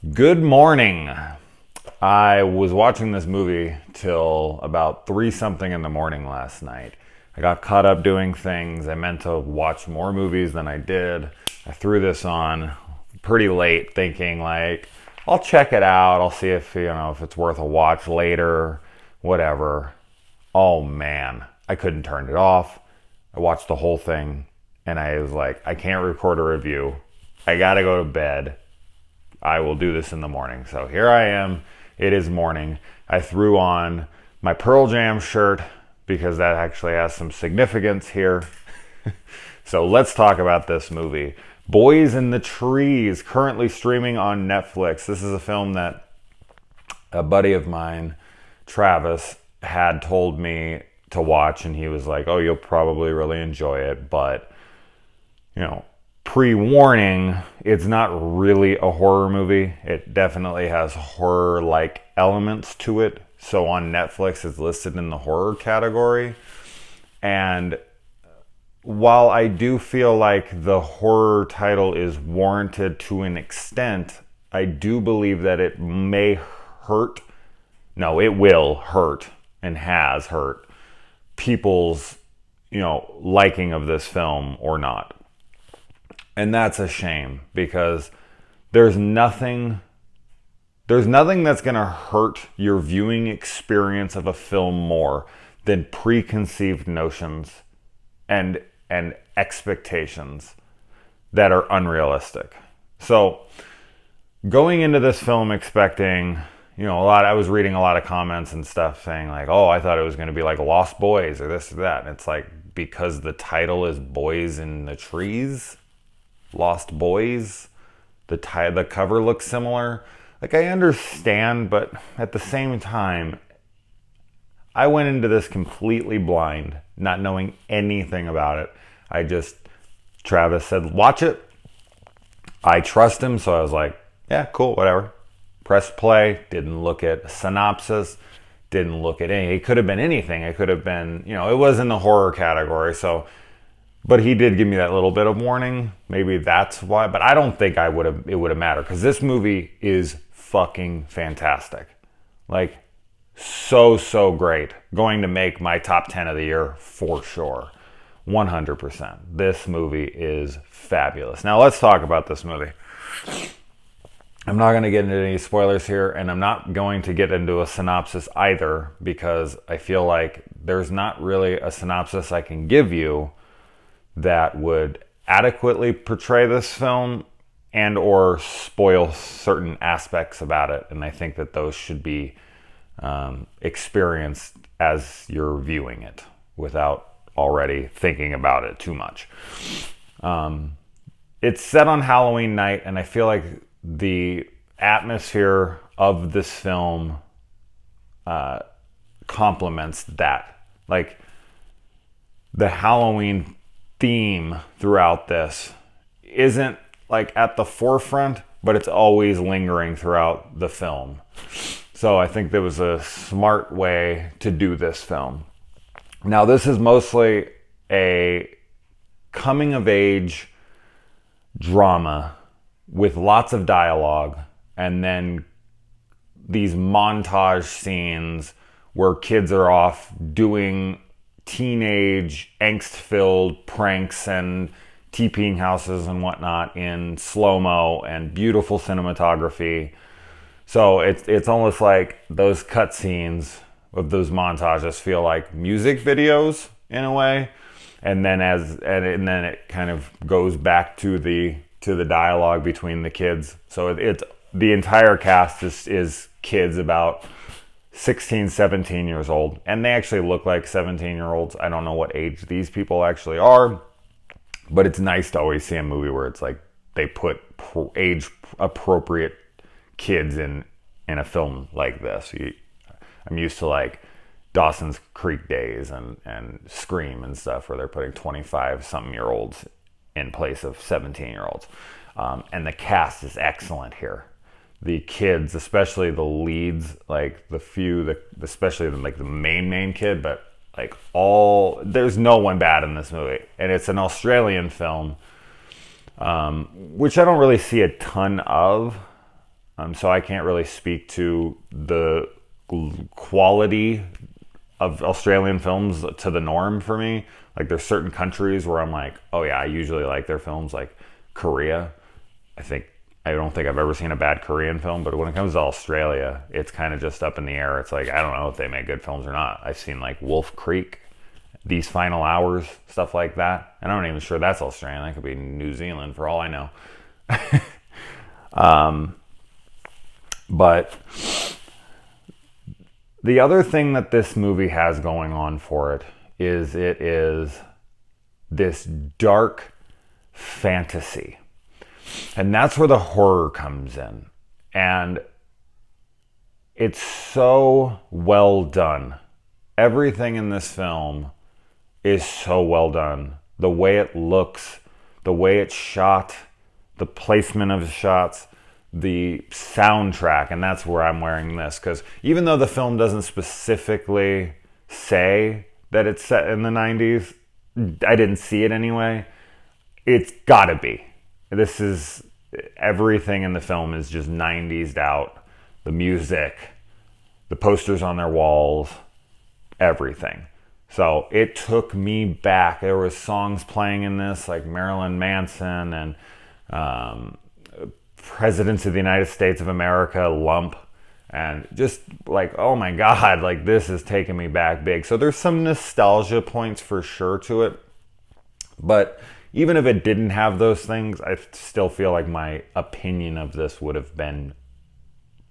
Good morning. I was watching this movie till about 3 something in the morning last night. I got caught up doing things. I meant to watch more movies than I did. I threw this on pretty late thinking like, I'll check it out. I'll see if it's worth a watch later, whatever. Oh man, I couldn't turn it off. I watched the whole thing and I was like, I can't record a review. I gotta go to bed. I will do this in the morning. So here I am. It is morning. I threw on my Pearl Jam shirt because that actually has some significance here. So let's talk about this movie. Boys in the Trees, currently streaming on Netflix. This is a film that a buddy of mine, Travis, had told me to watch, and he was like, oh, you'll probably really enjoy it, but, pre-warning, it's not really a horror movie. It definitely has horror-like elements to it. So on Netflix, it's listed in the horror category. And while I do feel like the horror title is warranted to an extent, I do believe that it may hurt. No, it will hurt and has hurt people's, liking of this film or not. And that's a shame because there's nothing that's going to hurt your viewing experience of a film more than preconceived notions and expectations that are unrealistic. So going into this film expecting, I was reading a lot of comments and stuff saying like, oh, I thought it was going to be like Lost Boys or this or that. And it's like, because the title is Boys in the Trees, Lost Boys, the cover looks similar. Like, I understand, but at the same time, I went into this completely blind, not knowing anything about it. Travis said, watch it. I trust him, so I was like, yeah, cool, whatever. Press play, didn't look at synopsis, didn't look at any. It could have been anything. It could have been, it was in the horror category, so. But he did give me that little bit of warning. Maybe that's why. But I don't think it would have mattered because this movie is fucking fantastic. Like, so great. Going to make my top 10 of the year for sure. 100%. This movie is fabulous. Now let's talk about this movie. I'm not going to get into any spoilers here, and I'm not going to get into a synopsis either because I feel like there's not really a synopsis I can give you that would adequately portray this film and or spoil certain aspects about it. And I think that those should be experienced as you're viewing it without already thinking about it too much. It's set on Halloween night, and I feel like the atmosphere of this film complements that. Like, the Halloween theme throughout this isn't like at the forefront, but it's always lingering throughout the film. So I think there was a smart way to do this film. Now, this is mostly a coming of age drama with lots of dialogue and then these montage scenes where kids are off doing teenage angst-filled pranks and TPing houses and whatnot in slow-mo and beautiful cinematography. So it's almost like those cutscenes of those montages feel like music videos in a way, and then then it kind of goes back to the dialogue between the kids. So it's the entire cast is kids about 16, 17 years old. And they actually look like 17-year-olds. I don't know what age these people actually are. But it's nice to always see a movie where it's like they put age-appropriate kids in a film like this. I'm used to like Dawson's Creek days and Scream and stuff where they're putting 25-something-year-olds in place of 17-year-olds. And the cast is excellent here. The kids, especially the leads, like especially the main kid, but like there's no one bad in this movie. And it's an Australian film, which I don't really see a ton of. So I can't really speak to the quality of Australian films to the norm for me. Like there's certain countries where I'm like, oh yeah, I usually like their films, like Korea. I don't think I've ever seen a bad Korean film, but when it comes to Australia, it's kind of just up in the air. It's like, I don't know if they make good films or not. I've seen like Wolf Creek, These Final Hours, stuff like that. And I'm not even sure that's Australian. That could be New Zealand for all I know. But the other thing that this movie has going on for it is this dark fantasy. And that's where the horror comes in. And it's so well done. Everything in this film is so well done. The way it looks, the way it's shot, the placement of the shots, the soundtrack, and that's where I'm wearing this, because even though the film doesn't specifically say that it's set in the 90s, I didn't see it anyway, it's gotta be. This is, everything in the film is just 90s out. The music, the posters on their walls, everything. So it took me back. There was songs playing in this like Marilyn Manson and Presidents of the United States of America, Lump, and just like, oh my God, like this is taking me back big. So there's some nostalgia points for sure to it. But even if it didn't have those things, I still feel like my opinion of this would have been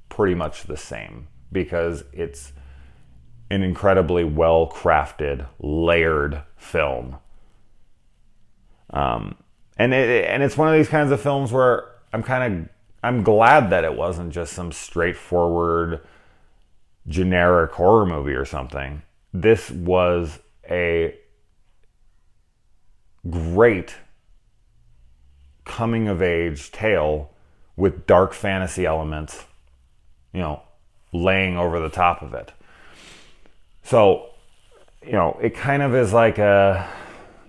pretty much the same, because it's an incredibly well-crafted, layered film. And it's one of these kinds of films where I'm glad that it wasn't just some straightforward, generic horror movie or something. This was a great coming-of-age tale with dark fantasy elements, laying over the top of it. So, it kind of is like a,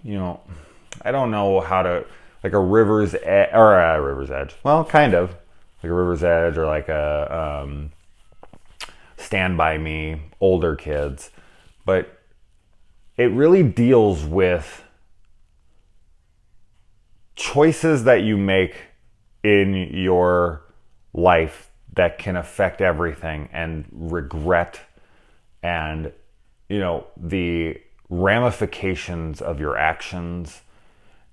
I don't know how to, like a River's Edge, or a River's Edge. Well, kind of like a River's Edge, or like a Stand By Me, older kids. But it really deals with choices that you make in your life that can affect everything, and regret, and the ramifications of your actions,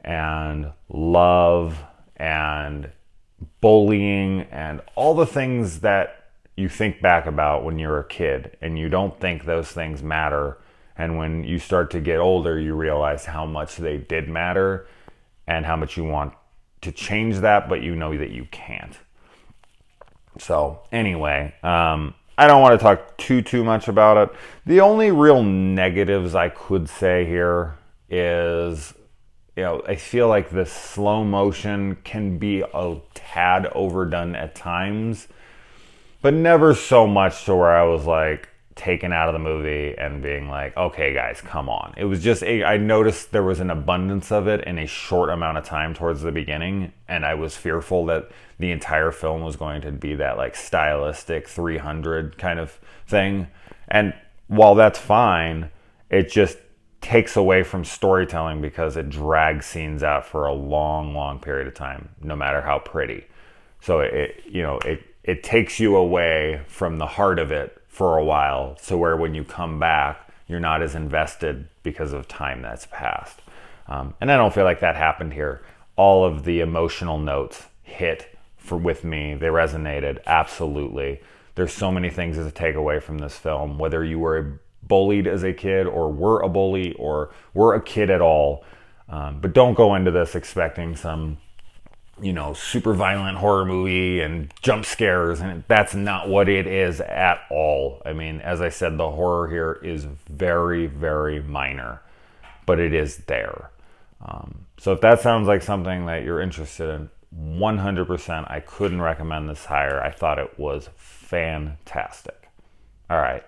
and love, and bullying, and all the things that you think back about when you're a kid and you don't think those things matter, and when you start to get older you realize how much they did matter and how much you want to change that, but you know that you can't. So anyway, I don't want to talk too much about it. The only real negatives I could say here is, I feel like the slow motion can be a tad overdone at times, but never so much to where I was like taken out of the movie and being like, okay guys, come on. It was just, I noticed there was an abundance of it in a short amount of time towards the beginning, and I was fearful that the entire film was going to be that like stylistic 300 kind of thing. And while that's fine, it just takes away from storytelling because it drags scenes out for a long period of time, no matter how pretty. So it takes you away from the heart of it for a while, so where when you come back, you're not as invested because of time that's passed. And I don't feel like that happened here. All of the emotional notes hit with me. They resonated, absolutely. There's so many things to take away from this film, whether you were bullied as a kid, or were a bully, or were a kid at all. But don't go into this expecting some super violent horror movie and jump scares, and that's not what it is at all. I mean, as I said, the horror here is very, very minor, but it is there. So if that sounds like something that you're interested in, 100%, I couldn't recommend this higher. I thought it was fantastic. All right.